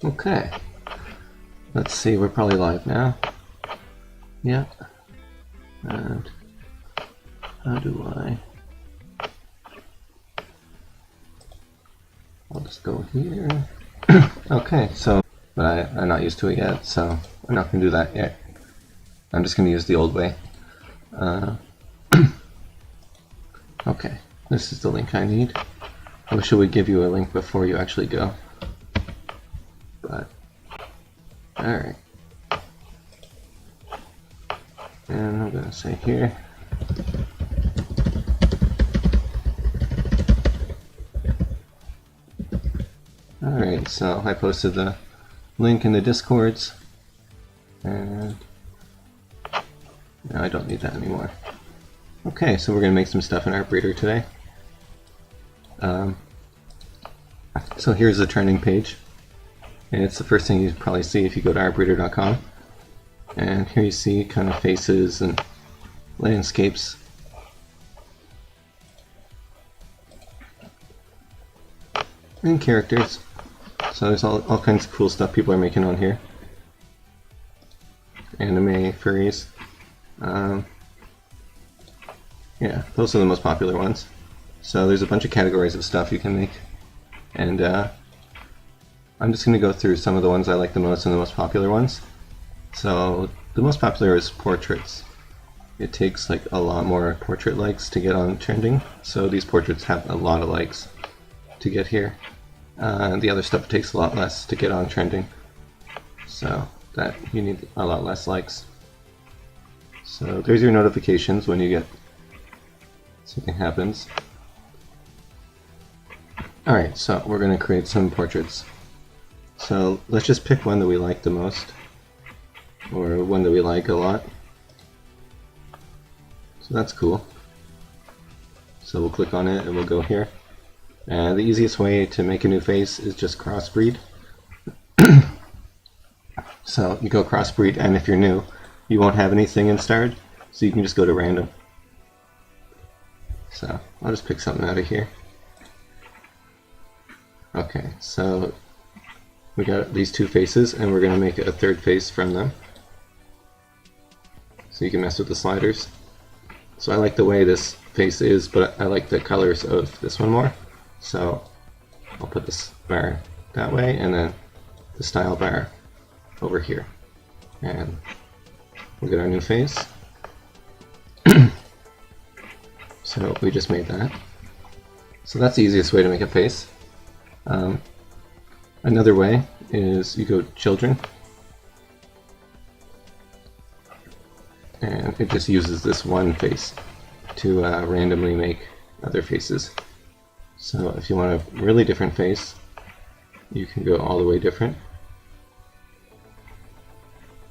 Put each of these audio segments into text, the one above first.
Okay, let's see, we're probably live now. Yeah. And how do I? I'll just go here. Okay, so, but I'm not used to it yet, so I'm not going to do that yet. I'm just going to use the old way. Okay, this is the link I need. I wish it would give you a link before you actually go. But, alright. And I'm going to say here. Alright, so I posted the link in the Discords, and no, I don't need that anymore. Okay, so we're going to make some stuff in our breeder today. So here's the trending page, and it's the first thing you probably see if you go to ourbreeder.com. And here you see kind of faces and landscapes. And characters. So there's all kinds of cool stuff people are making on here. Anime, furries. Yeah, those are the most popular ones. So there's a bunch of categories of stuff you can make. And I'm just going to go through some of the ones I like the most and the most popular ones. So the most popular is portraits. It takes like a lot more portrait likes to get on trending. So these portraits have a lot of likes to get here. The other stuff takes a lot less to get on trending. So that you need a lot less likes. So there's your notifications when you get something happens. Alright, so we're going to create some portraits. So let's just pick one that we like the most, or one that we like a lot. So that's cool. So we'll click on it and we'll go here. And the easiest way to make a new face is just crossbreed. So you go crossbreed, and if you're new, you won't have anything installed, so you can just go to random. So I'll just pick something out of here. Okay, so we got these two faces, and we're going to make a third face from them. So you can mess with the sliders. So I like the way this face is, but I like the colors of this one more. So I'll put this bar that way, and then the style bar over here. And we'll get our new face. So we just made that. So that's the easiest way to make a face. Another way is you go children, and it just uses this one face to randomly make other faces. So if you want a really different face, you can go all the way different.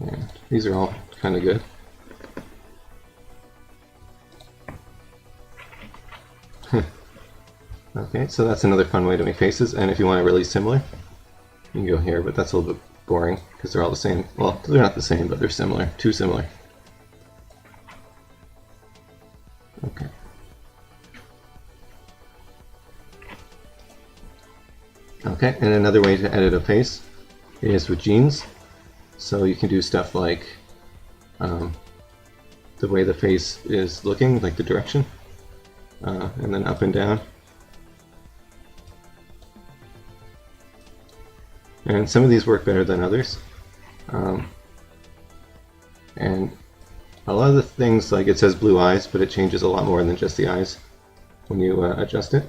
And these are all kind of good. Okay, so that's another fun way to make faces, and if you want it really similar, you can go here, but that's a little bit boring because they're all the same. Well, they're not the same, but they're similar. Too similar. Okay. Okay, and another way to edit a face is with genes. So you can do stuff like the way the face is looking, like the direction, and then up and down. And some of these work better than others. And a lot of the things, like it says blue eyes, but it changes a lot more than just the eyes when you adjust it.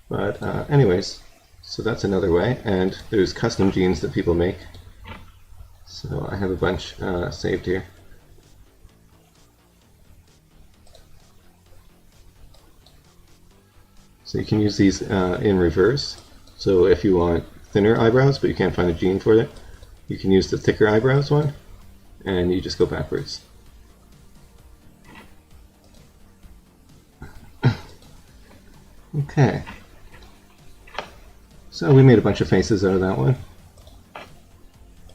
But anyways, so that's another way. And there's custom genes that people make. So I have a bunch saved here. So you can use these in reverse. So if you want thinner eyebrows, but you can't find a gene for it, you can use the thicker eyebrows one, and you just go backwards. Okay. So we made a bunch of faces out of that one.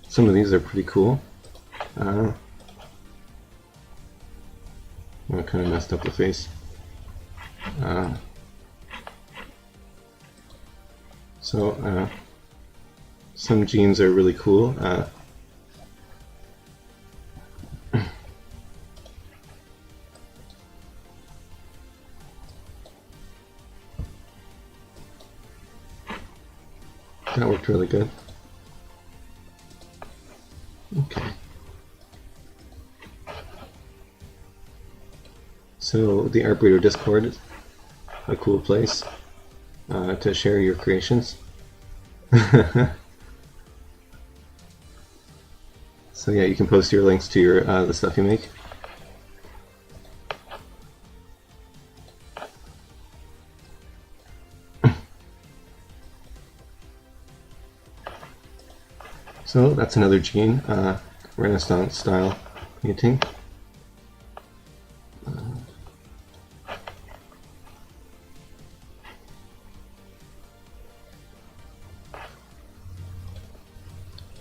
Some of these are pretty cool. I kind of messed up the So some genes are really cool. That worked really good. Okay. So the Artbreeder Discord is a cool place to share your creations. So yeah, you can post your links to your the stuff you make. So that's another gene, Renaissance style painting.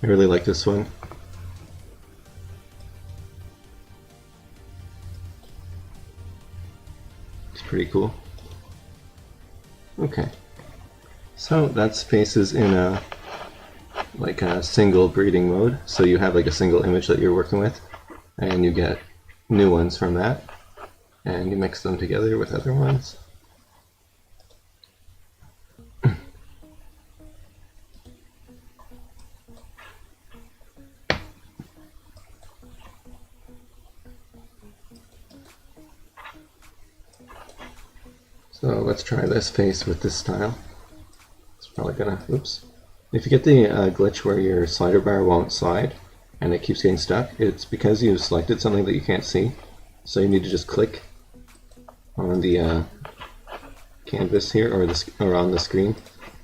I really like this one. It's pretty cool. Okay, so that's faces in a single breeding mode. So you have like a single image that you're working with, and you get new ones from that, and you mix them together with other ones. So let's try this face with this style. It's probably gonna, oops. If you get the glitch where your slider bar won't slide and it keeps getting stuck, it's because you've selected something that you can't see. So you need to just click on the canvas here or on the screen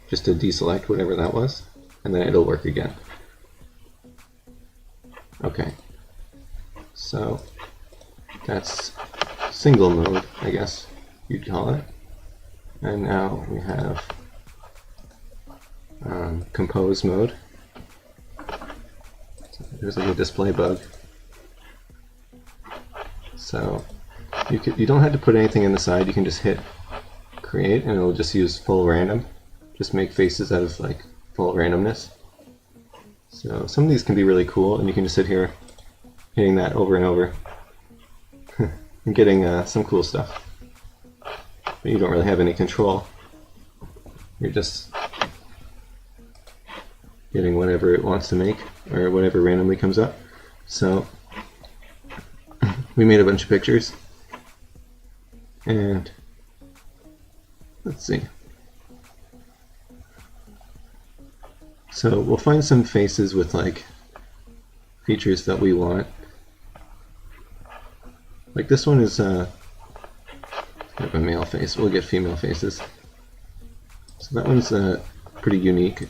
just to deselect whatever that was, and then it'll work again. Okay, so that's single mode, I guess you'd call it. And now we have compose mode. There's like a display bug. So you don't have to put anything in the side. You can just hit create, and it'll just use full random. Just make faces out of like full randomness. So some of these can be really cool, and you can just sit here hitting that over and over and getting some cool stuff. But you don't really have any control. You're just getting whatever it wants to make, or whatever randomly comes up. So we made a bunch of pictures, and let's see. So we'll find some faces with like features that we want. Like this one is kind of a male face. We'll get female faces. So that one's pretty unique,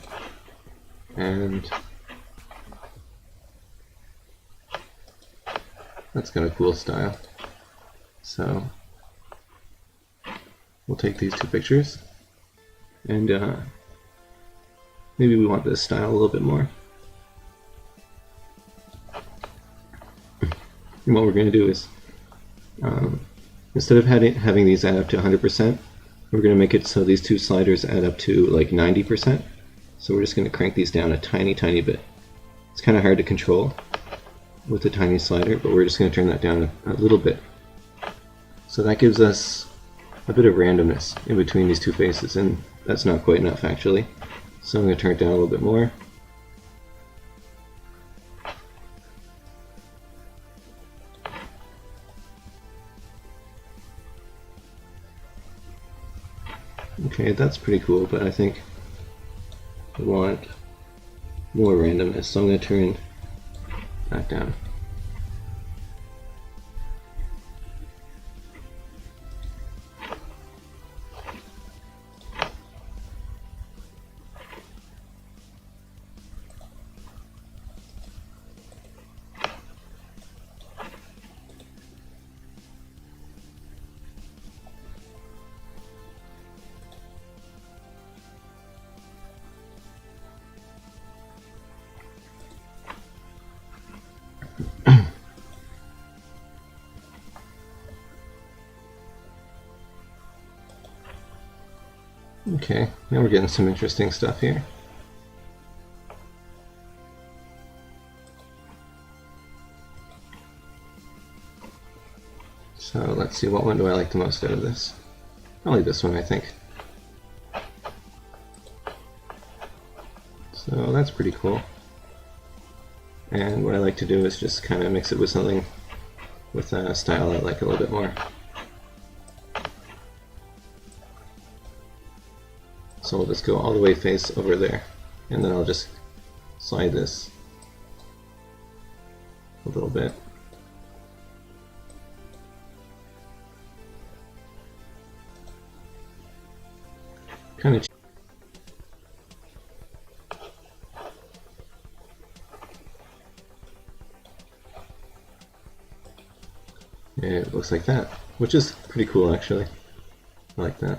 and that's got a cool style. So we'll take these two pictures, and maybe we want this style a little bit more. And what we're going to do is, instead of having these add up to 100%, we're going to make it so these two sliders add up to like 90%. So we're just going to crank these down a tiny bit. It's kind of hard to control with a tiny slider, but we're just going to turn that down a little bit. So that gives us a bit of randomness in between these two faces, and that's not quite enough actually. So I'm going to turn it down a little bit more. Okay, that's pretty cool, but I think I want more randomness, so I'm going to turn that down. Okay, now we're getting some interesting stuff here. So let's see, what one do I like the most out of this? Probably this one, I think. So that's pretty cool. And what I like to do is just kind of mix it with something with a style I like a little bit more. So we'll just go all the way face over there, and then I'll just slide this a little bit. Kind of. It looks like that, which is pretty cool actually. I like that.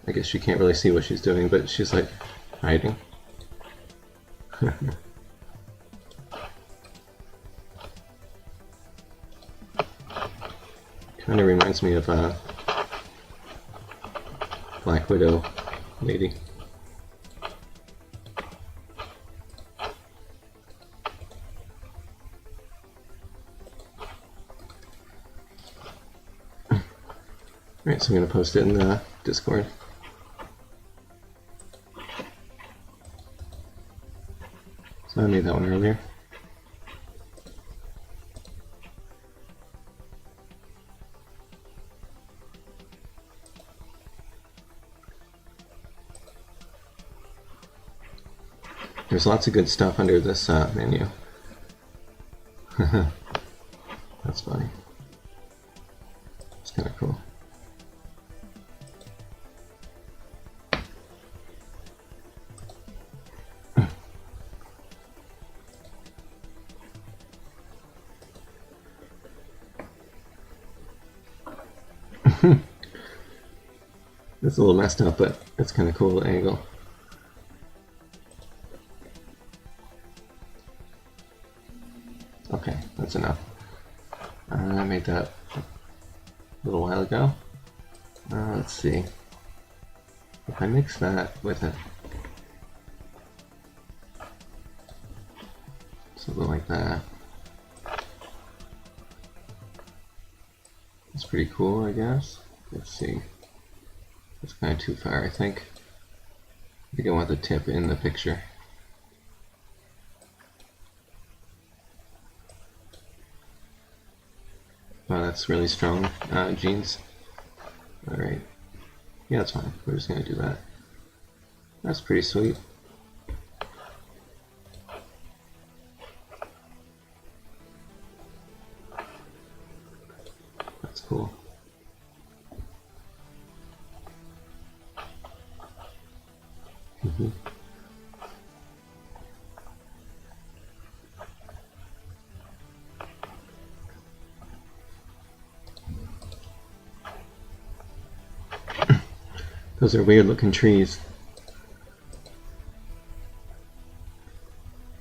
I guess you can't really see what she's doing, but she's like hiding. Kind of reminds me of a Black Widow lady. Alright, so I'm going to post it in the Discord. So I made that one earlier. There's lots of good stuff under this menu. That's funny. It's kind of cool. It's a little messed up, but it's kind of cool angle. Okay, that's enough. I made that a little while ago. Let's see. If I mix that with it, something like that. It's pretty cool, I guess. Let's see. It's kind of too far, I think. I think I want the tip in the picture. Wow, that's really strong jeans. Alright. Yeah, that's fine. We're just going to do that. That's pretty sweet. That's cool. Those are weird looking trees.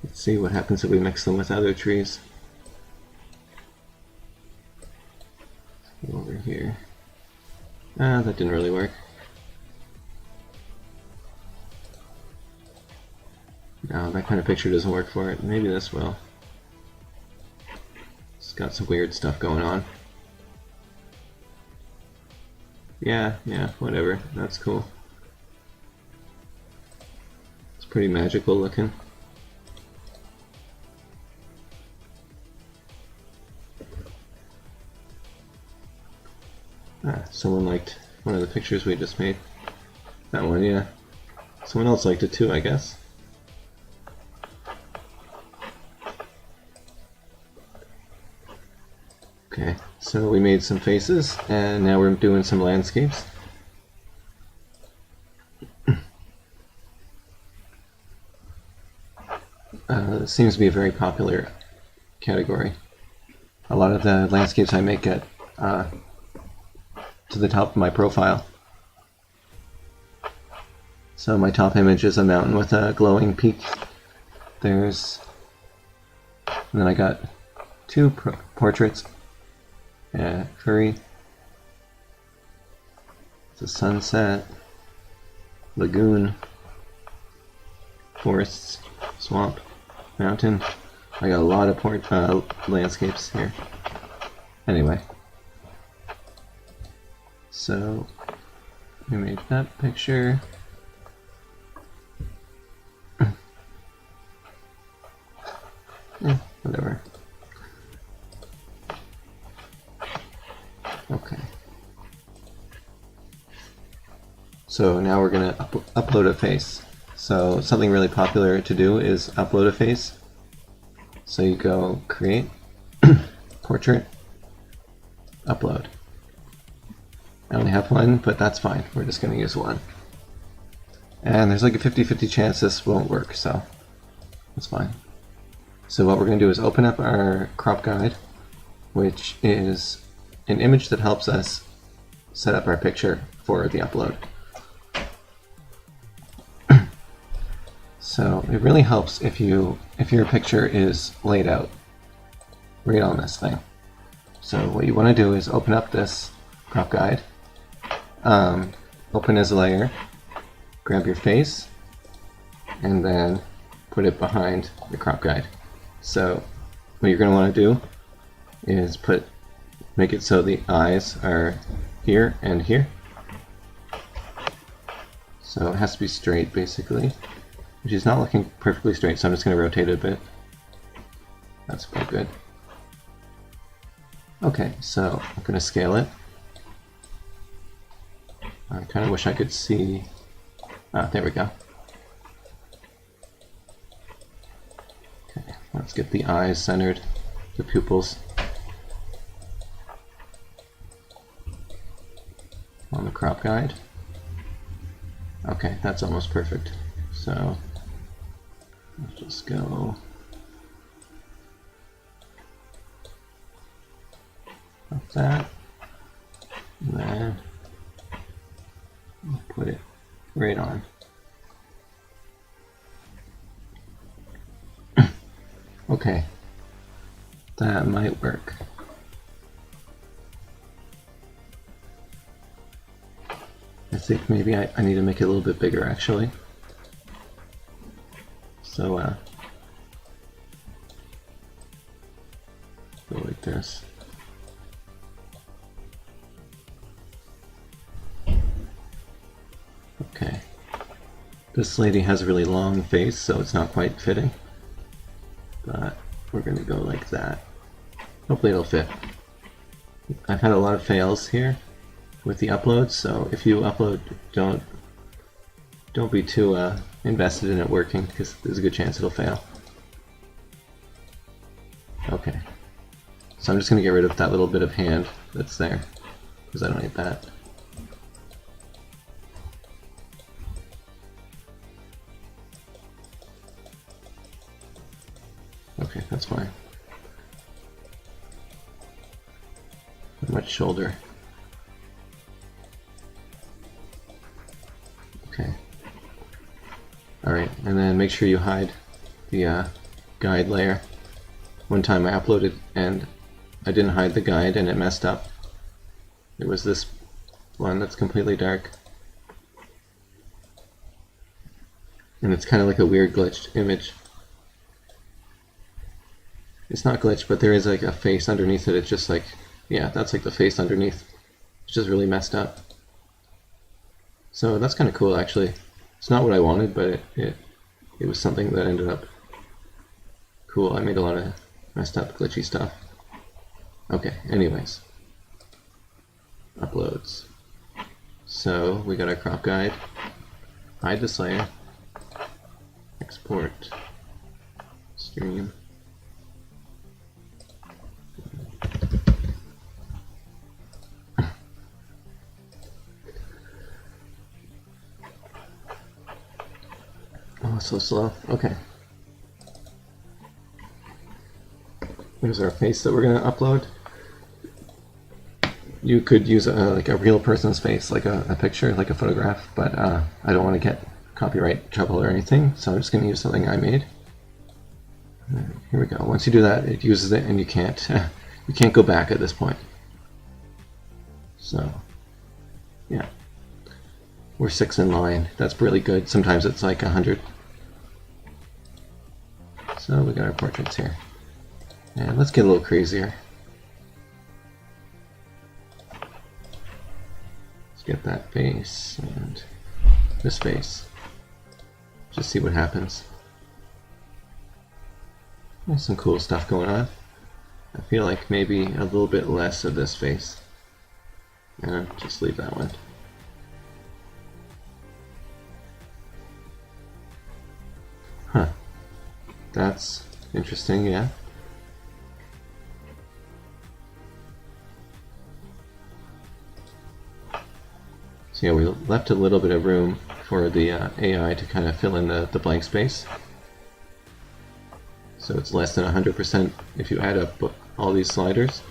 Let's see what happens if we mix them with other trees. Go over here. That didn't really work. No, that kind of picture doesn't work for it. Maybe this will. It's got some weird stuff going on. Yeah, whatever. That's cool. It's pretty magical looking. Someone liked one of the pictures we just made. That one, yeah. Someone else liked it too, I guess. Okay, so we made some faces, and now we're doing some landscapes. This seems to be a very popular category. A lot of the landscapes I make get to the top of my profile. So my top image is a mountain with a glowing peak. And then I got two portraits. Furry. It's a sunset. lagoon, forests, swamp, mountain. I got a lot of landscapes here. Anyway, so we made that picture. Whatever. Okay. So now we're going to upload a face. So something really popular to do is upload a face. So you go create, portrait, upload. I only have one, but that's fine. We're just going to use one. And there's like a 50-50 chance this won't work, so that's fine. So what we're going to do is open up our crop guide, which is an image that helps us set up our picture for the upload. So it really helps if your picture is laid out right on this thing. So what you want to do is open up this crop guide, open as a layer, grab your face, and then put it behind the crop guide. So what you're going to want to do is make it so the eyes are here and here. So it has to be straight basically, which is not looking perfectly straight, so I'm just going to rotate it a bit. That's pretty good. Okay, so I'm going to scale it. I kind of wish I could see. There we go. Okay, let's get the eyes centered, the pupils on the crop guide. Okay, that's almost perfect. So let's just go like that, and then put it right on. Okay, that might work. I think maybe I need to make it a little bit bigger actually. So go like this. Okay. This lady has a really long face, so it's not quite fitting. But we're going to go like that. Hopefully it'll fit. I've had a lot of fails here with the uploads, so if you upload, don't be too invested in it working, because there's a good chance it'll fail. Okay. So I'm just going to get rid of that little bit of hand that's there, because I don't need that. Okay, that's fine. Not much shoulder. Okay. Alright, and then make sure you hide the guide layer. One time I uploaded and I didn't hide the guide and it messed up. It was this one that's completely dark. And it's kind of like a weird glitched image. It's not glitched, but there is like a face underneath it. It's just like, yeah, that's like the face underneath. It's just really messed up. So that's kind of cool actually. It's not what I wanted, but it was something that ended up cool. I made a lot of messed up glitchy stuff. Okay, anyways. Uploads. So we got our crop guide. Hide this layer. Export. Stream. Oh, so slow. Okay. There's our face that we're going to upload. You could use like a real person's face, like a picture, like a photograph, but I don't want to get copyright trouble or anything, so I'm just going to use something I made. Here we go. Once you do that, it uses it, and you can't go back at this point. So, yeah. We're 6 in line. That's really good. Sometimes it's like 100. So we got our portraits here. And let's get a little crazier. Let's get that face and this face. Just see what happens. There's some cool stuff going on. I feel like maybe a little bit less of this face. And just leave that one. Huh. That's interesting, yeah. So yeah, we left a little bit of room for the AI to kind of fill in the blank space. So it's less than 100% if you add up all these sliders.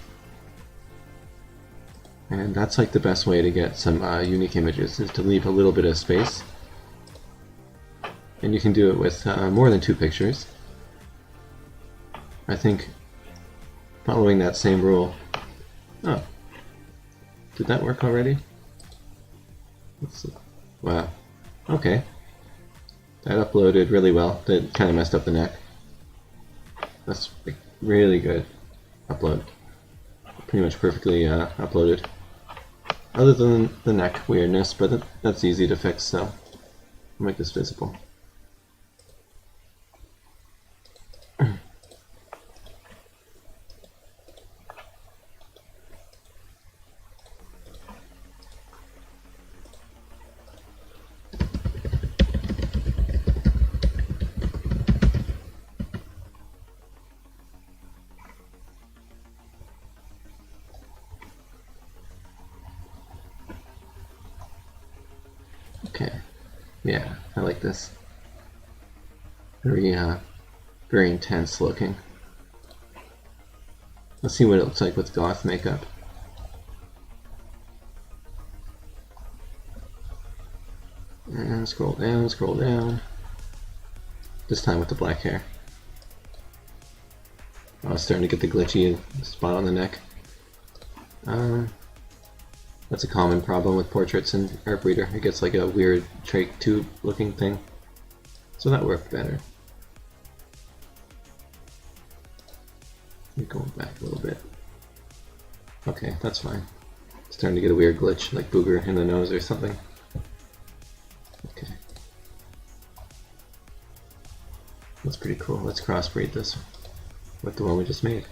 And that's like the best way to get some unique images, is to leave a little bit of space. And you can do it with more than 2 pictures. I think following that same rule... Oh, did that work already? Let's see. Wow. Okay. That uploaded really well. That kind of messed up the neck. That's like really good upload. Pretty much perfectly uploaded. Other than the neck weirdness, but that's easy to fix, so I'll make this visible. Okay, yeah, I like this. Very intense looking. Let's see what it looks like with goth makeup. And scroll down, scroll down. This time with the black hair. Oh, it's starting to get the glitchy spot on the neck. That's a common problem with portraits in ArtBreeder. It gets like a weird trach tube looking thing. So that worked better. Going back a little bit. Okay, that's fine. It's starting to get a weird glitch, like booger in the nose or something. Okay. That's pretty cool. Let's crossbreed this with the one we just made.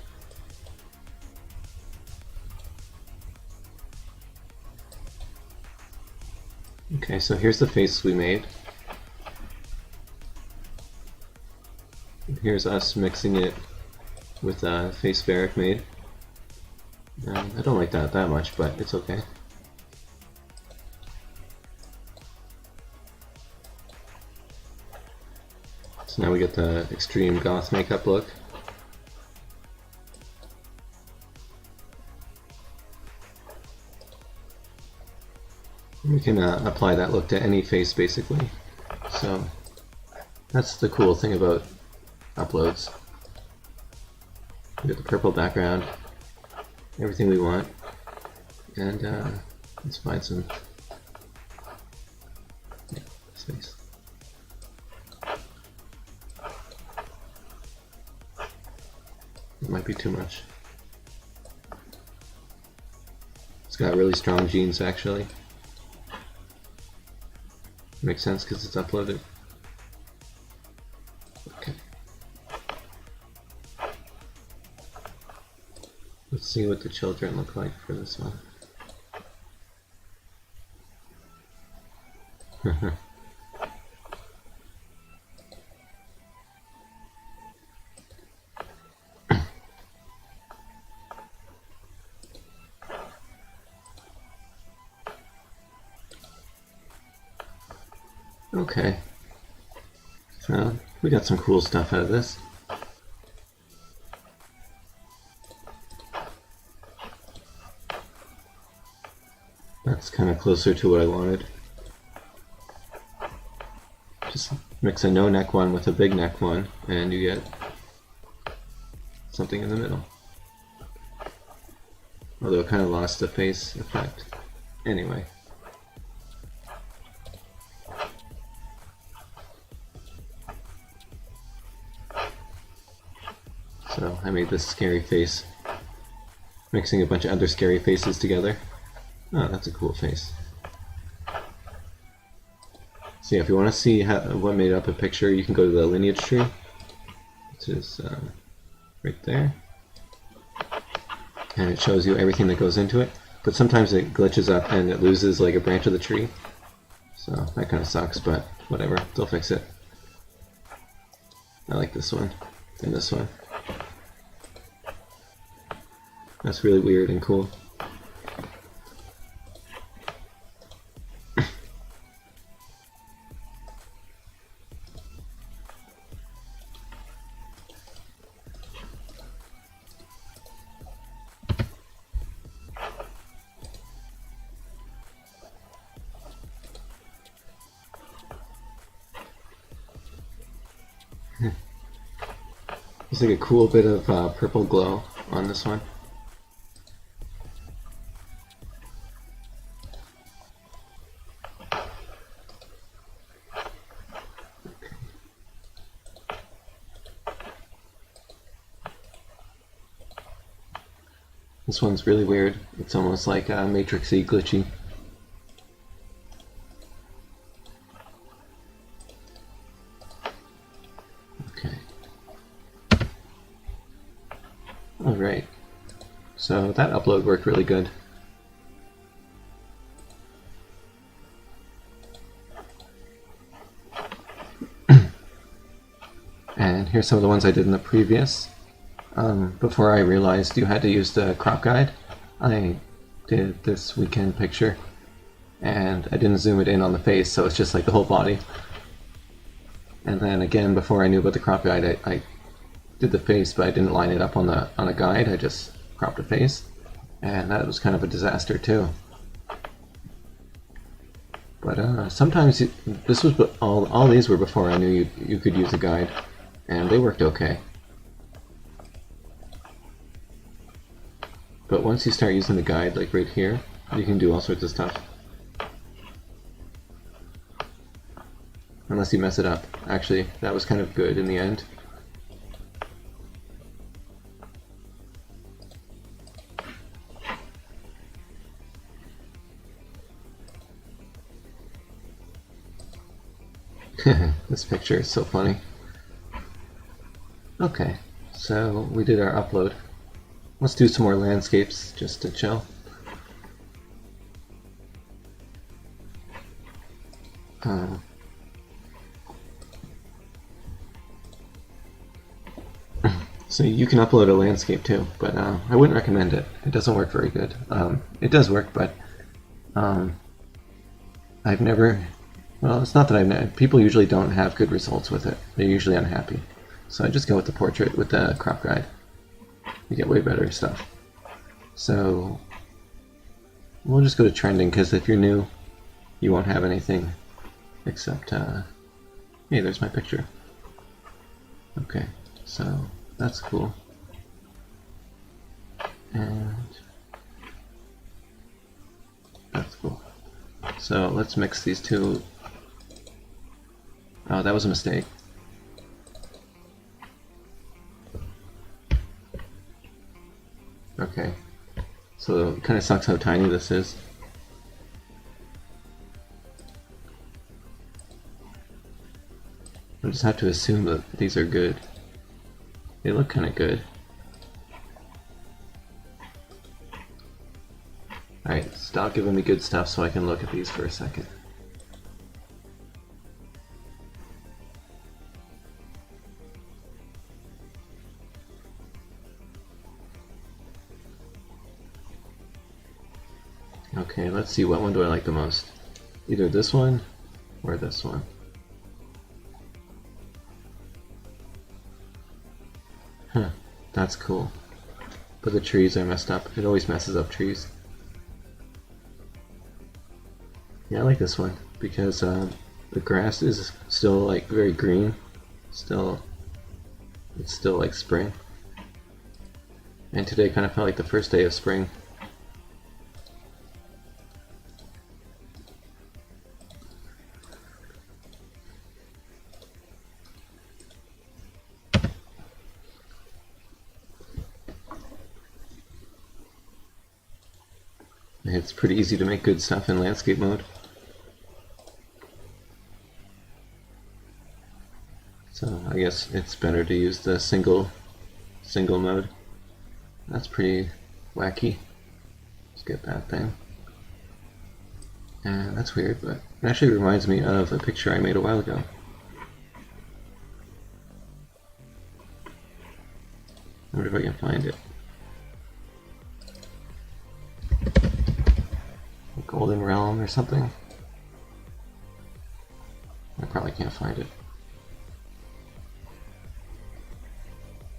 Okay, so here's the face we made. Here's us mixing it with a face Varric made. I don't like that much, but it's okay. So now we get the extreme goth makeup look. We can apply that look to any face basically. So that's the cool thing about uploads. We get the purple background, everything we want, and let's find some space. It might be too much. It's got really strong genes actually. Makes sense because it's uploaded. Okay. Let's see what the children look like for this one. Okay, so we got some cool stuff out of this. That's kind of closer to what I wanted. Just mix a no neck one with a big neck one and you get something in the middle. Although it kind of lost the face effect. Anyway. I made this scary face, mixing a bunch of other scary faces together. Oh, that's a cool face. So yeah, if you want to see what made up a picture, you can go to the lineage tree, which is right there, and it shows you everything that goes into it. But sometimes it glitches up and it loses like a branch of the tree, so that kind of sucks, but whatever, they'll fix it. I like this one and this one. That's really weird and cool. There's like a cool bit of purple glow on this one. This one's really weird. It's almost like matrixy, glitchy. Okay. Alright. So that upload worked really good. And here's some of the ones I did in the previous. Before I realized you had to use the crop guide, I did this weekend picture, and I didn't zoom it in on the face, so it's just like the whole body. And then again, before I knew about the crop guide, I did the face, but I didn't line it up on a guide. I just cropped the face, and that was kind of a disaster too. But sometimes this was all these were before I knew you could use a guide, and they worked okay. But once you start using the guide, like right here, you can do all sorts of stuff. Unless you mess it up. Actually, that was kind of good in the end. This picture is so funny. Okay, so we did our upload. Let's do some more landscapes just to chill. So you can upload a landscape too, but I wouldn't recommend it. It doesn't work very good. It does work, but I've never... Well, it's not that I've never... People usually don't have good results with it. They're usually unhappy. So I just go with the portrait with the crop guide. You get way better stuff. So we'll just go to trending, because if you're new, you won't have anything except, hey, there's my picture. Okay, so that's cool. And that's cool. So let's mix these two. Oh, that was a mistake. Okay, so it kind of sucks how tiny this is. I just have to assume that these are good. They look kind of good. Alright, stop giving me good stuff so I can look at these for a second. Okay, let's see, what one do I like the most? Either this one or this one. Huh, that's cool. But the trees are messed up. It always messes up trees. Yeah, I like this one because the grass is still like very green. It's still like spring. And today kind of felt like the first day of spring. It's pretty easy to make good stuff in landscape mode. So I guess it's better to use the single mode. That's pretty wacky. Let's get that thing. And that's weird, but it actually reminds me of a picture I made a while ago. I wonder if I can find it. Golden Realm or something. I probably can't find it.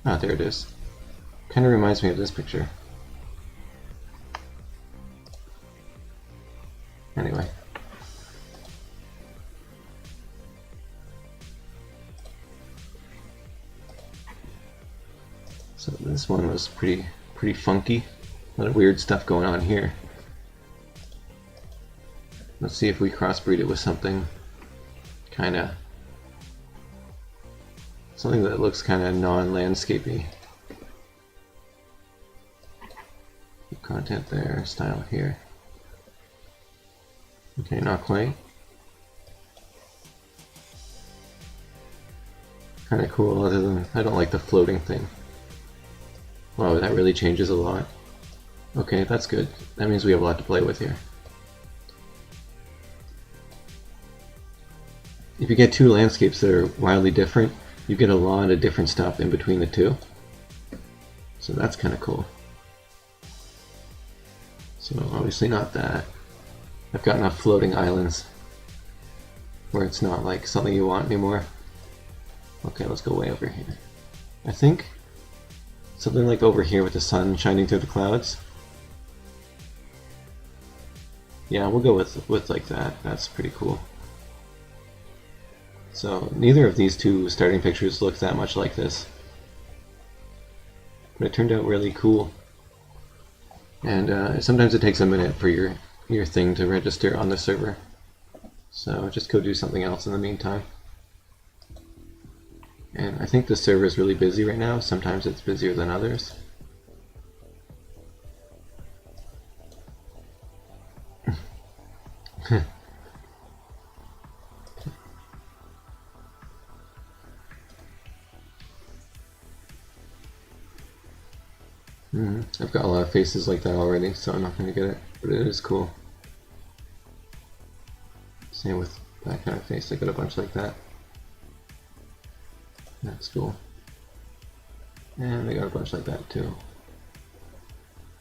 Ah, there it is. Kind of reminds me of this picture. Anyway. So this one was pretty funky. A lot of weird stuff going on here. Let's see if we crossbreed it with something something that looks kind of non-landscapey. Content there, style here. Okay, not quite. Kind of cool, other than I don't like the floating thing. Wow, that really changes a lot. Okay, that's good. That means we have a lot to play with here. If you get two landscapes that are wildly different, you get a lot of different stuff in between the two. So that's kind of cool. So obviously not that. I've got enough floating islands where it's not like something you want anymore. Okay, let's go way over here. I think something like over here with the sun shining through the clouds. Yeah, we'll go with like that. That's pretty cool. So neither of these two starting pictures look that much like this. But it turned out really cool. And sometimes it takes a minute for your thing to register on the server. So just go do something else in the meantime. And I think the server is really busy right now. Sometimes it's busier than others. I've got a lot of faces like that already, so I'm not going to get it, but it is cool. Same with that kind of face, I got a bunch like that. That's cool. And I got a bunch like that too.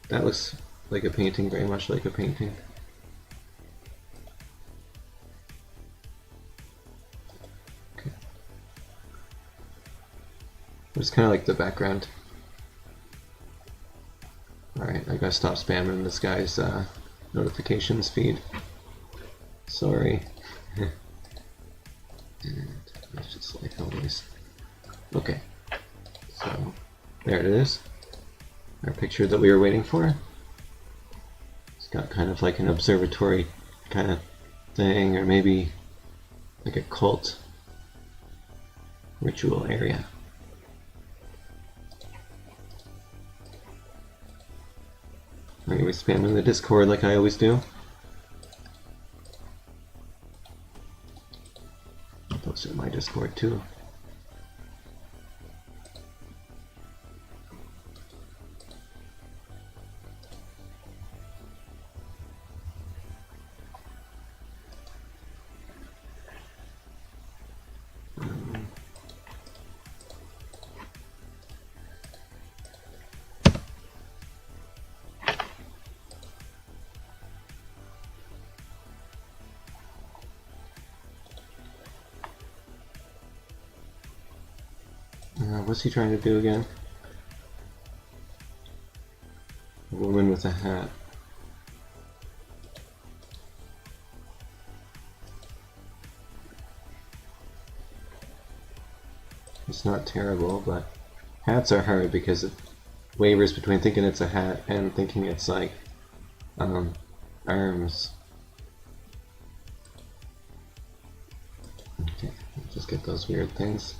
That looks like a painting, very much like a painting. Okay. It's kind of like the background. Alright, I gotta stop spamming this guy's notifications feed. Sorry. And it's just like always. Okay, so there it is. Our picture that we were waiting for. It's got kind of like an observatory kind of thing, or maybe like a cult ritual area. I'm gonna be spamming the Discord like I always do. I'll post it in my Discord too. What's he trying to do again? A woman with a hat. It's not terrible, but hats are hard because it wavers between thinking it's a hat and thinking it's like arms. Okay, just get those weird things.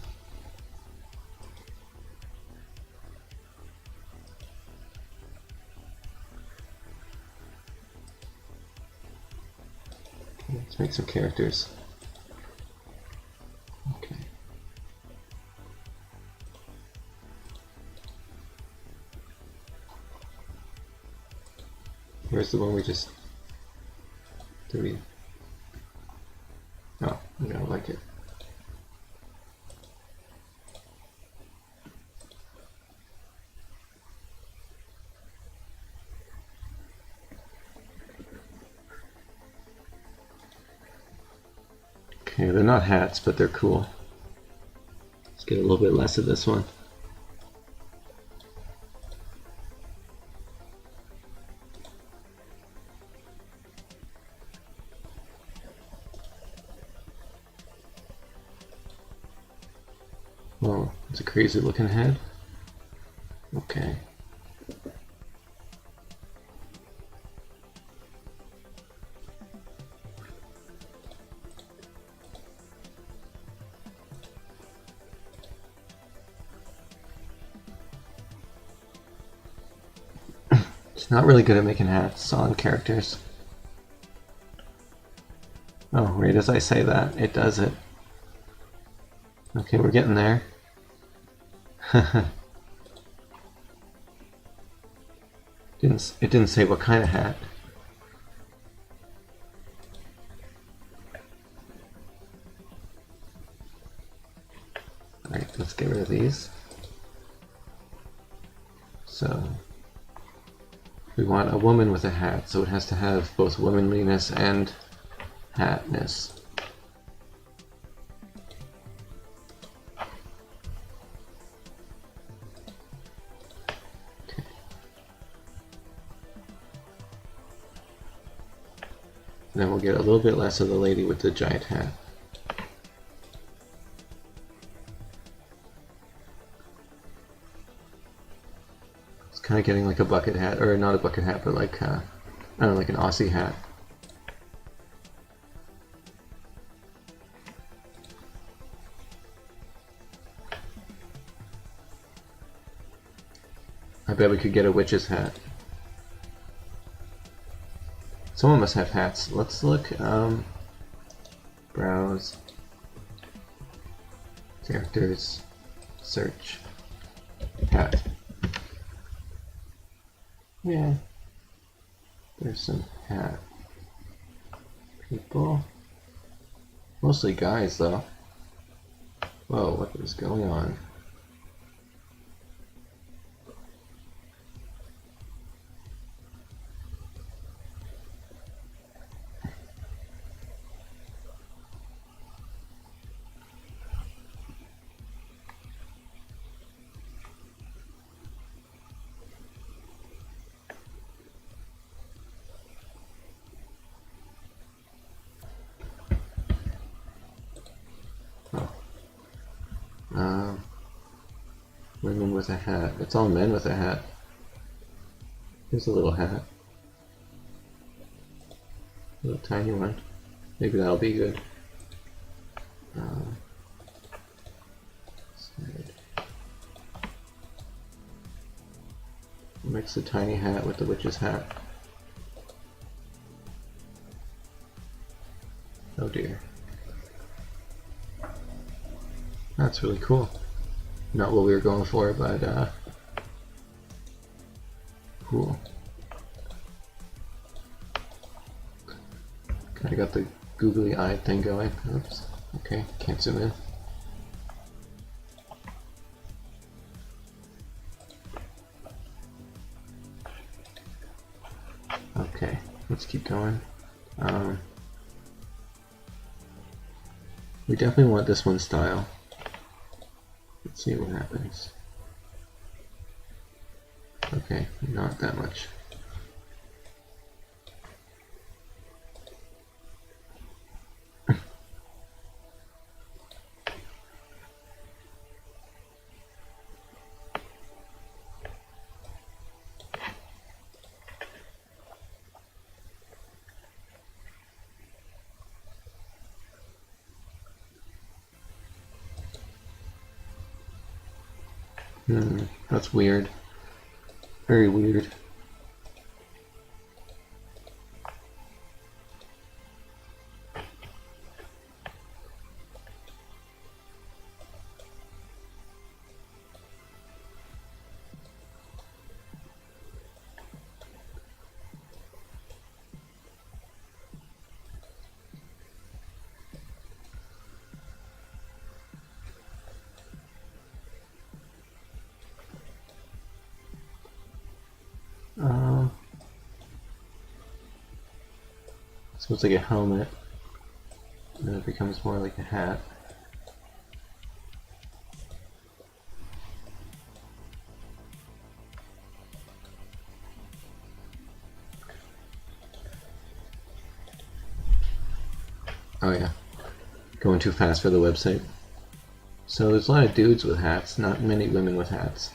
Let's make some characters. Okay. Where's the one we just... Did we... Oh, I don't like it. Okay, they're not hats, but they're cool. Let's get a little bit less of this one. Oh, it's a crazy looking head. Okay. It's not really good at making hats on characters. Oh, right as I say that, it does it. Okay, we're getting there. It didn't say what kind of hat. Alright, let's get rid of these. So, we want a woman with a hat, so it has to have both womanliness and hatness. Okay. Then we'll get a little bit less of the lady with the giant hat. It's kind of getting like a bucket hat, or not a bucket hat, but like, I don't know, like an Aussie hat. I bet we could get a witch's hat. Someone must have hats. Let's look, browse, characters, search, hat. Yeah, there's some hat people. Mostly guys though. Whoa, what is going on? Women with a hat. It's all men with a hat. Here's a little hat. A little tiny one. Maybe that'll be good. Mix the tiny hat with the witch's hat. Oh dear. That's really cool. Not what we were going for, but cool. Kinda got the googly eyed thing going. Oops. Okay, can't zoom in. Okay, let's keep going. We definitely want this one style. Let's see what happens. Okay, not that much. That's weird. Very weird. So it's like a helmet, and then it becomes more like a hat. Oh yeah, going too fast for the website. So there's a lot of dudes with hats, not many women with hats.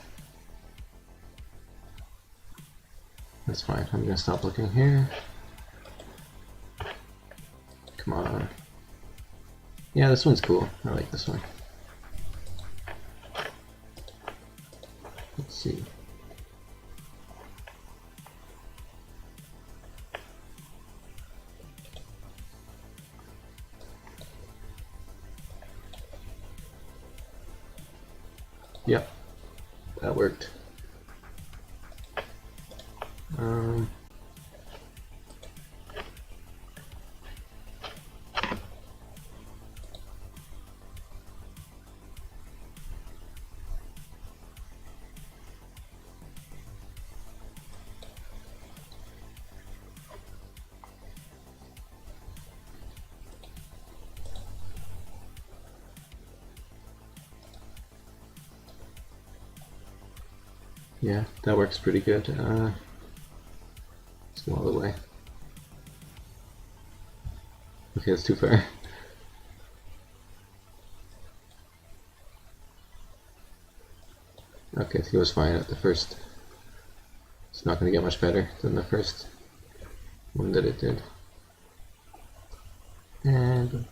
That's fine, I'm gonna stop looking here. Come on. Yeah, this one's cool. I like this one. Let's see. Yep, that worked. Yeah, that works pretty good. Let's go all the way. Okay, that's too far. Okay, it goes fine at the first. It's not going to get much better than the first one that it did. And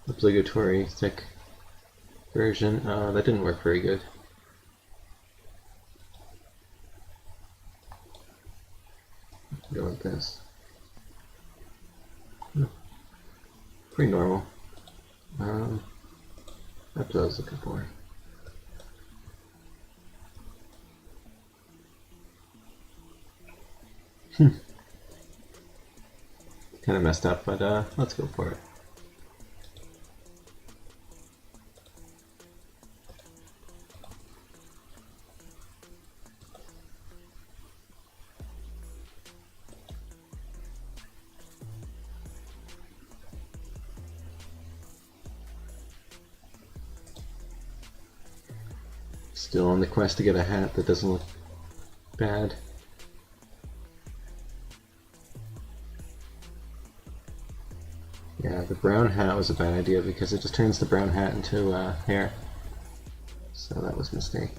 obligatory thick version. That didn't work very good. Go like this. Pretty normal. That's what I was looking for. Kind of messed up, but let's go for it. Still on the quest to get a hat that doesn't look bad. Yeah, the brown hat was a bad idea because it just turns the brown hat into hair. So that was a mistake.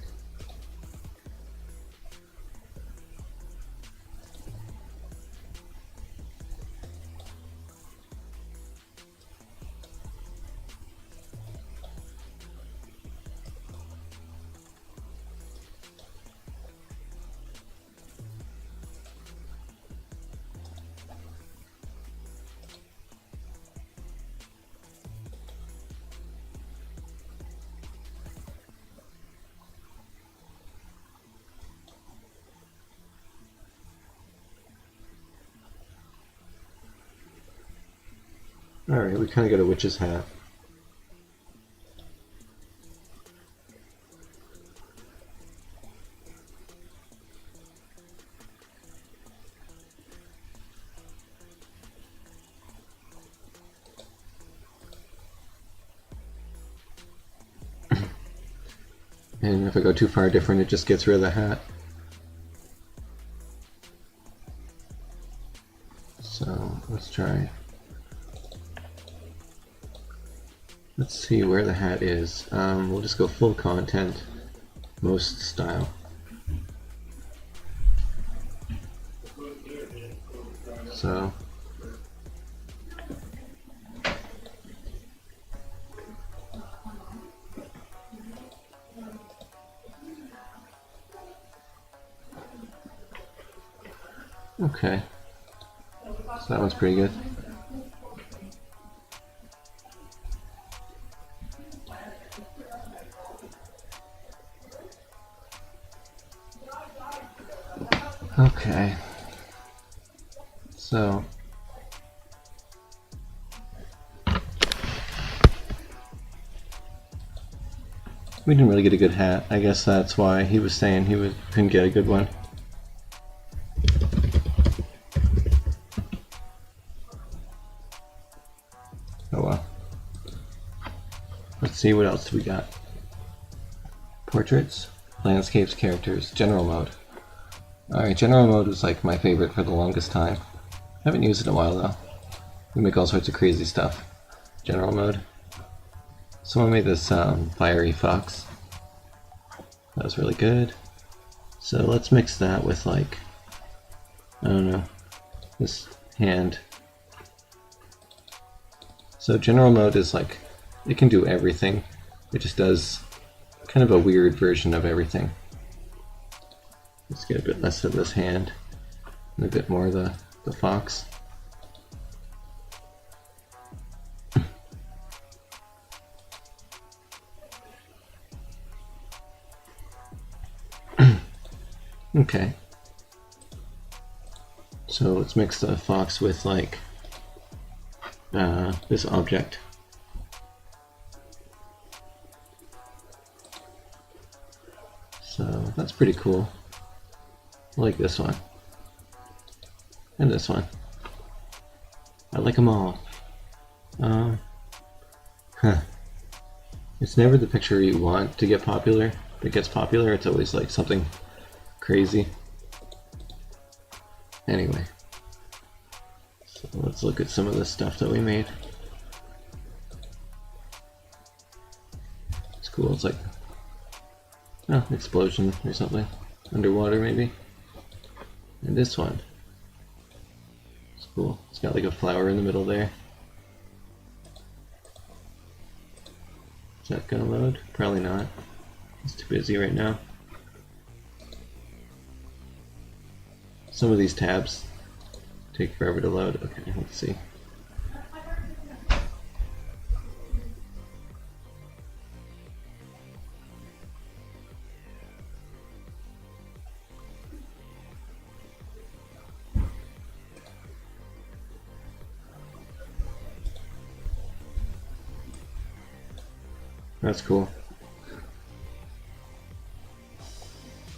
Alright, we kind of got a witch's hat. And if I go too far different, it just gets rid of the hat. So let's try. Let's see where the hat is. We'll just go full content, most style. So okay, so that one's pretty good. Okay, so We didn't really get a good hat. I guess that's why he was saying couldn't get a good one. Oh well. Let's see what else we got. Portraits, landscapes, characters, general mode. Alright, general mode was like my favorite for the longest time. Haven't used it in a while though. We make all sorts of crazy stuff. General mode. Someone made this fiery fox. That was really good. So let's mix that with like, I don't know, this hand. So general mode is like, it can do everything. It just does kind of a weird version of everything. Let's get a bit less of this hand and a bit more of the fox. Okay. So let's mix the fox with like this object. So that's pretty cool. I like this one. And this one. I like them all. It's never the picture you want to get popular that gets popular. It's always like something crazy. Anyway. So let's look at some of the stuff that we made. It's cool. It's like explosion or something. Underwater maybe. And this one. It's cool. It's got like a flower in the middle there. Is that gonna load? Probably not. It's too busy right now. Some of these tabs take forever to load. Okay, let's see. That's cool.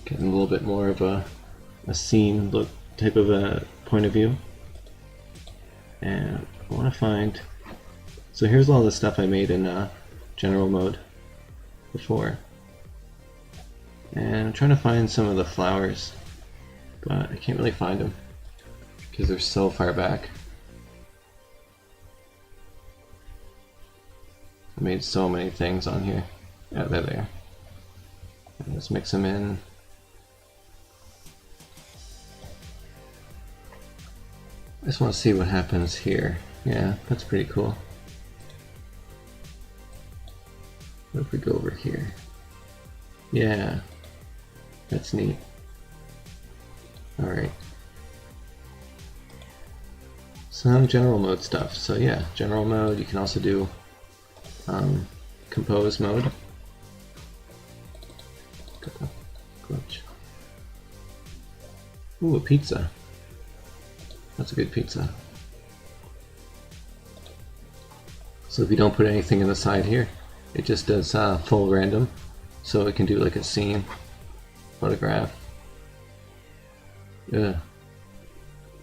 Getting a little bit more of a scene look type of a point of view. And I want to find, so here's all the stuff I made in general mode before. And I'm trying to find some of the flowers, but I can't really find them because they're so far back. I made so many things on here. Yeah, they're there. And let's mix them in. I just want to see what happens here. Yeah, that's pretty cool. What if we go over here? Yeah, that's neat. Alright. Some general mode stuff. So yeah, general mode, you can also do compose mode. Glitch. Ooh, a pizza. That's a good pizza. So if you don't put anything in the side here, it just does full random. So it can do like a scene, photograph. Yeah.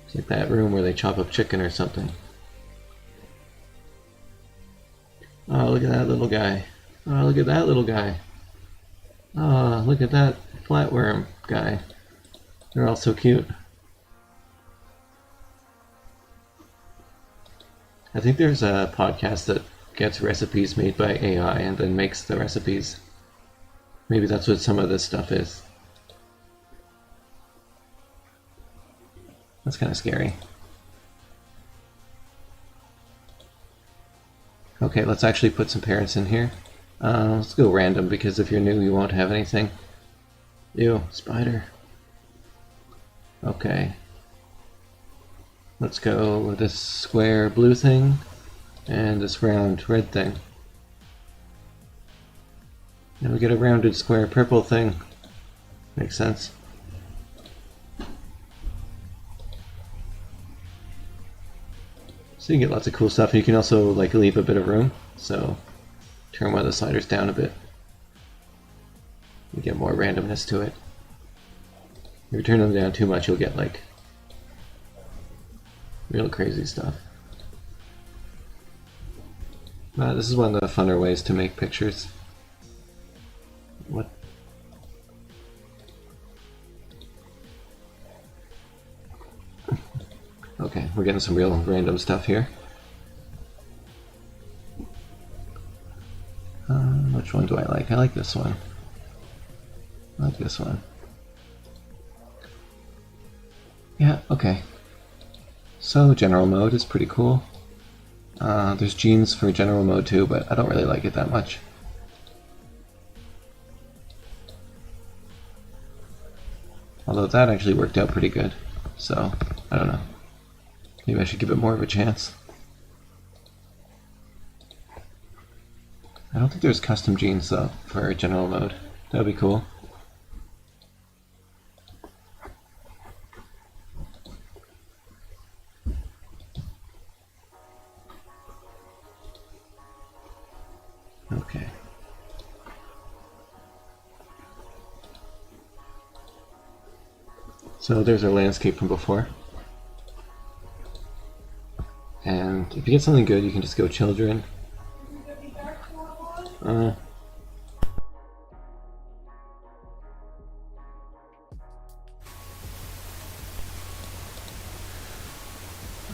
It's like that room where they chop up chicken or something. Oh, look at that little guy. Oh, look at that little guy. Oh, look at that flatworm guy. They're all so cute. I think there's a podcast that gets recipes made by AI and then makes the recipes. Maybe that's what some of this stuff is. That's kind of scary. Okay, let's actually put some parents in here. Let's go random because if you're new you won't have anything. Ew, spider. Okay. Let's go with this square blue thing and this round red thing. Now we get a rounded square purple thing. Makes sense. So you get lots of cool stuff. You can also like leave a bit of room. So turn one of the sliders down a bit. You get more randomness to it. If you turn them down too much, you'll get like real crazy stuff. This is one of the funner ways to make pictures. What? Okay, we're getting some real random stuff here. Which one do I like? I like this one. I like this one. Yeah, okay. So general mode is pretty cool. There's genes for general mode too, but I don't really like it that much. Although that actually worked out pretty good, so I don't know. Maybe I should give it more of a chance. I don't think there's custom genes though for general mode. That would be cool. Okay. So there's our landscape from before. And if you get something good, you can just go children.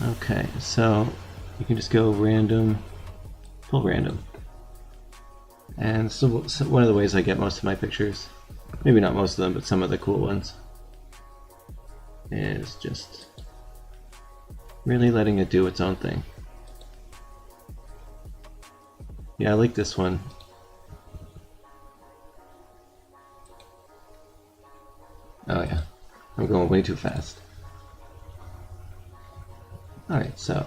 Okay, so you can just go random, pull random. And so one of the ways I get most of my pictures, maybe not most of them, but some of the cool ones, is just really letting it do its own thing. Yeah, I like this one. Oh yeah, I'm going way too fast. Alright, so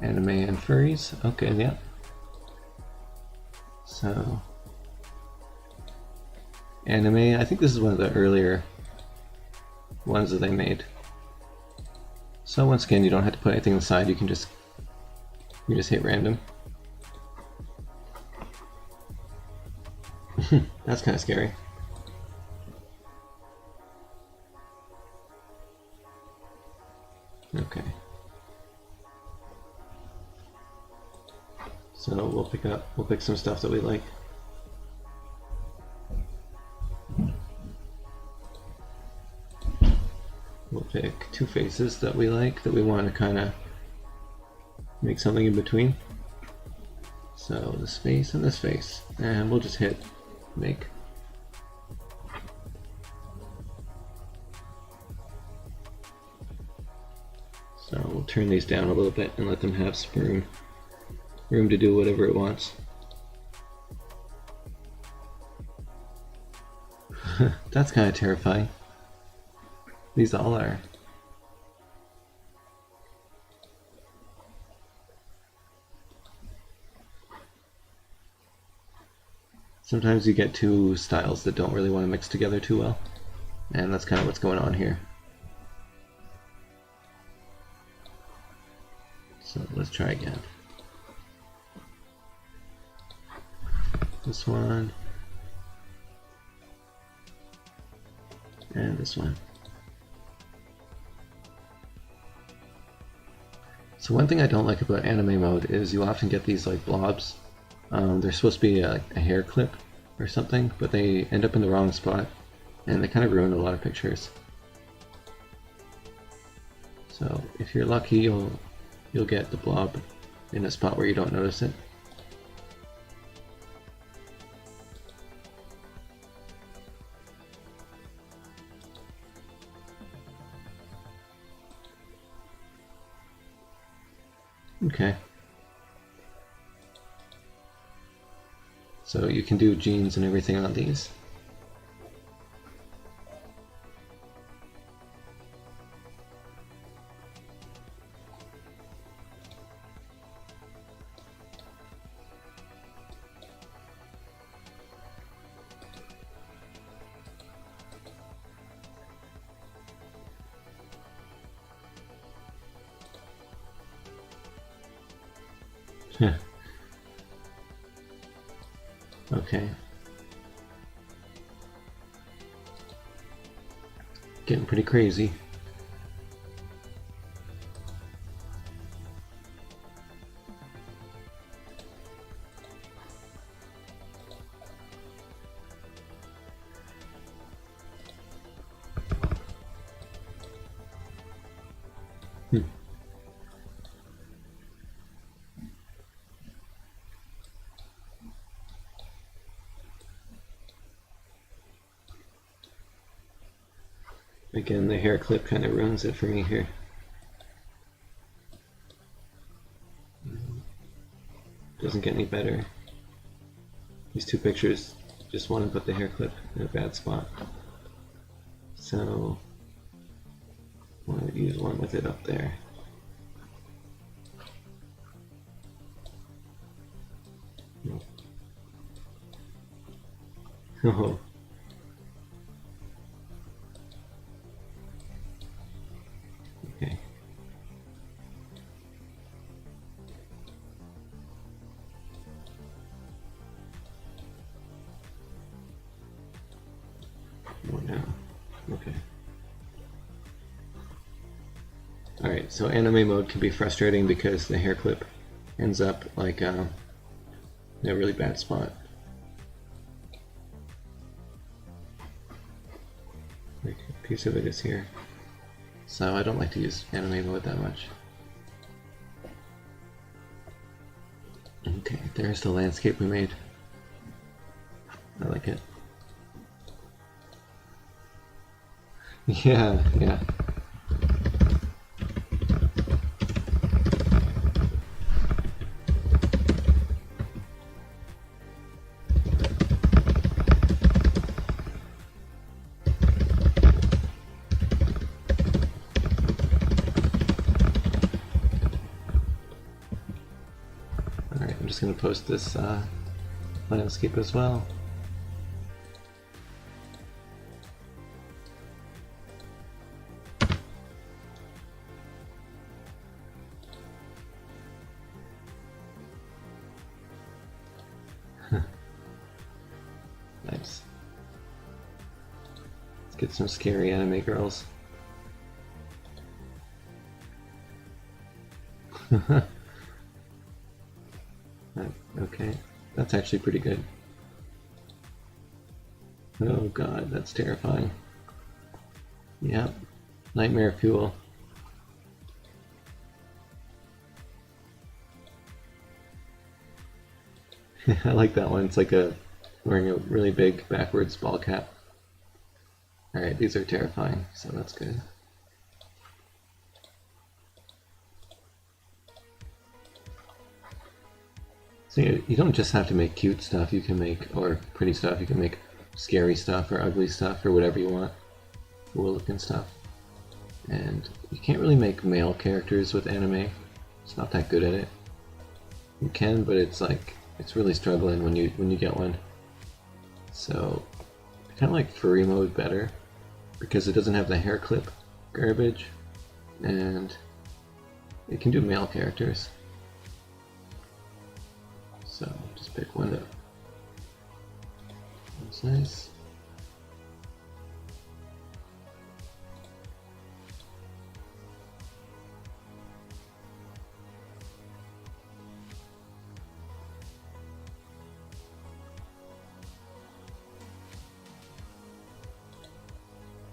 anime and furries. Okay, yeah. So anime, I think this is one of the earlier ones that they made. So once again, you don't have to put anything inside, you just hit random. That's kind of scary. Okay. So we'll pick some stuff that we like. We'll pick two faces that we like, that we want to kind of make something in between. So this face and this face, and we'll just hit make. So we'll turn these down a little bit and let them have some room to do whatever it wants. That's kind of terrifying. These all are. Sometimes you get two styles that don't really want to mix together too well, and that's kind of what's going on here. So let's try again. This one, and this one. So one thing I don't like about anime mode is you often get these like blobs. They're supposed to be a hair clip or something, but they end up in the wrong spot, and they kind of ruin a lot of pictures. So if you're lucky, you'll get the blob in a spot where you don't notice it. Okay. So you can do genes and everything on these. Okay. Getting pretty crazy. Again, the hair clip kind of ruins it for me here. Doesn't get any better. These two pictures just want to put the hair clip in a bad spot. So, I want to use one with it up there. Oh. Okay. More down. Okay. Alright, so anime mode can be frustrating because the hair clip ends up like in a really bad spot. Like a piece of it is here. So I don't like to use anime mode that much. Okay, there's the landscape we made. I like it. Yeah, yeah. Alright, I'm just going to post this landscape as well. Nice. Let's get some scary anime girls. Okay, that's actually pretty good. Oh god, that's terrifying. Yep, nightmare fuel. I like that one. It's like wearing a really big backwards ball cap. Alright, these are terrifying, so that's good. So you don't just have to make cute stuff, you can make, or pretty stuff, you can make scary stuff or ugly stuff or whatever you want. Cool looking stuff. And you can't really make male characters with anime. It's not that good at it. You can, but it's like, it's really struggling when you get one. So I kinda like furry mode better because it doesn't have the hair clip garbage and it can do male characters. So just pick one up. That's nice.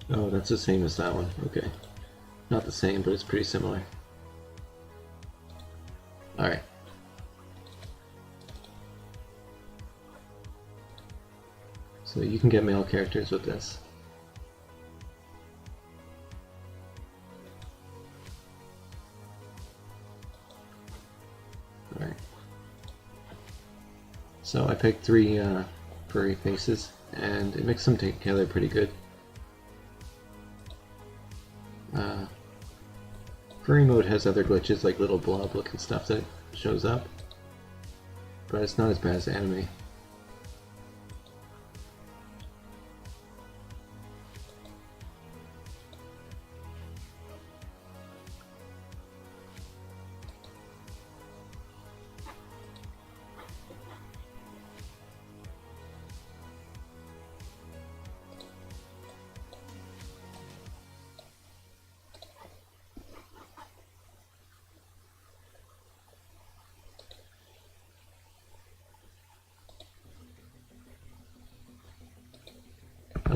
Oh, that's the same as that one. Okay. Not the same, but it's pretty similar. Alright. So you can get male characters with this. Alright. So I picked 3 furry faces, and it makes them together pretty good. Furry mode has other glitches like little blob looking stuff that shows up, but it's not as bad as anime.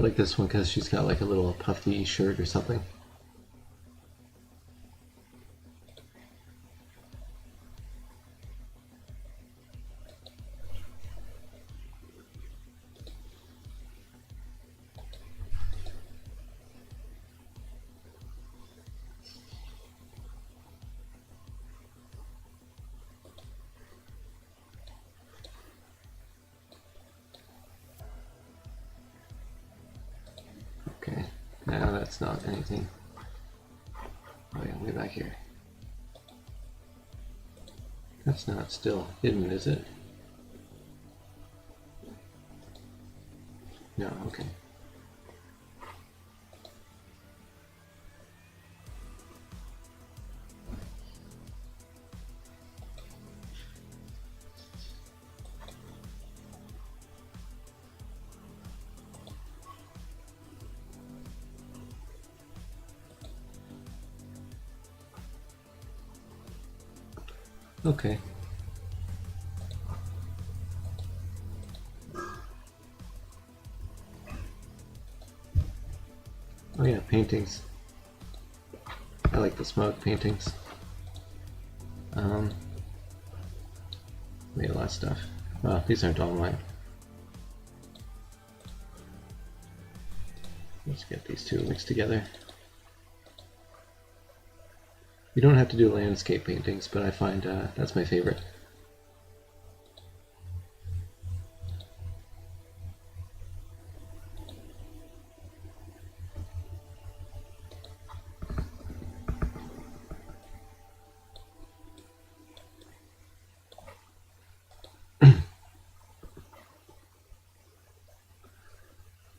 like this one because she's got like a little puffy shirt or something. Okay, now that's not anything. Oh yeah, way back here. That's not still hidden, is it? No, okay. Okay. Oh yeah, paintings. I like the smoke paintings. Made a lot of stuff. Well, these aren't all mine. Let's get these two mixed together. You don't have to do landscape paintings, but I find that's my favorite.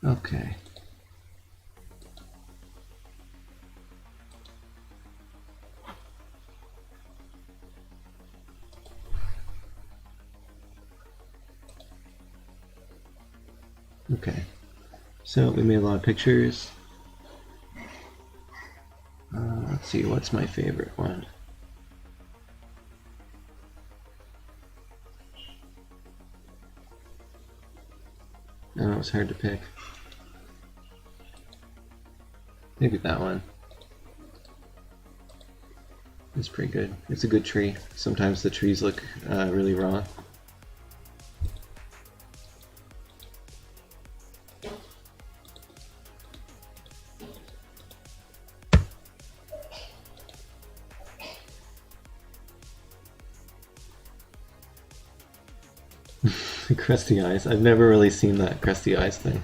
Okay. Okay. So we made a lot of pictures. Let's see, what's my favorite one? Oh, it's hard to pick. Maybe that one. It's pretty good. It's a good tree. Sometimes the trees look really raw. Crusty eyes. I've never really seen that crusty eyes thing.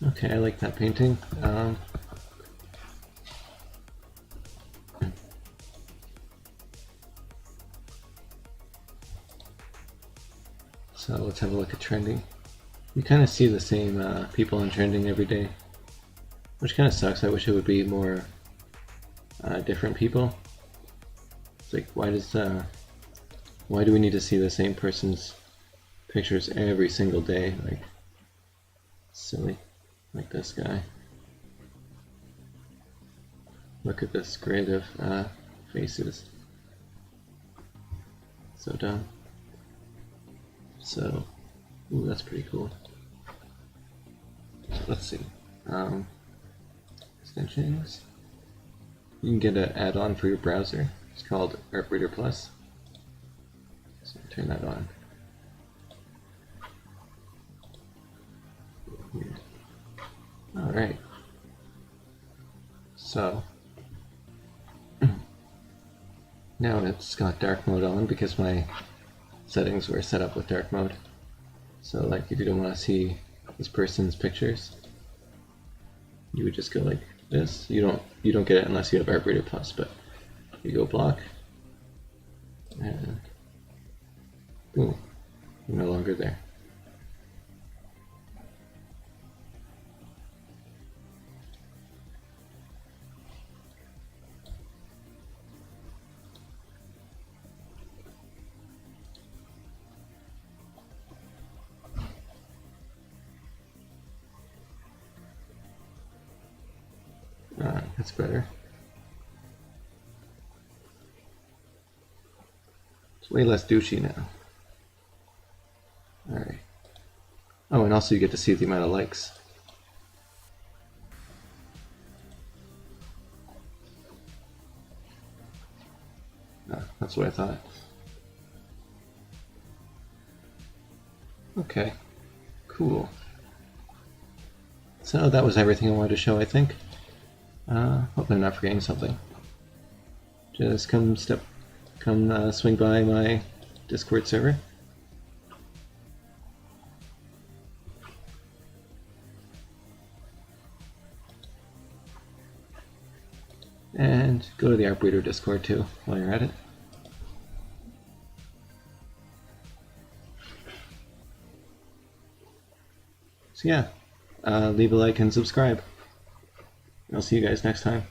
Okay, I like that painting. So let's have a look at trending. You kind of see the same people on trending every day, which kind of sucks. I wish it would be more different people. It's like, why do we need to see the same person's pictures every single day? Like, silly. Like this guy. Look at this grid of faces. So dumb. So, ooh, that's pretty cool. Let's see. Extensions. You can get an add-on for your browser. It's called ArtBreeder Plus. So turn that on. Weird. Alright. So now it's got dark mode on because my settings were set up with dark mode. So like if you don't want to see this person's pictures, you would just go like this. You don't get it unless you have Artbreeder Plus, but you go block and boom, you're no longer there. That's better. It's way less douchey now. Alright. Oh, and also you get to see the amount of likes. That's what I thought. Okay, cool. So that was everything I wanted to show, I think. Hope I'm not forgetting something. Just come swing by my Discord server. And go to the Artbreeder Discord too, while you're at it. So yeah, leave a like and subscribe. I'll see you guys next time.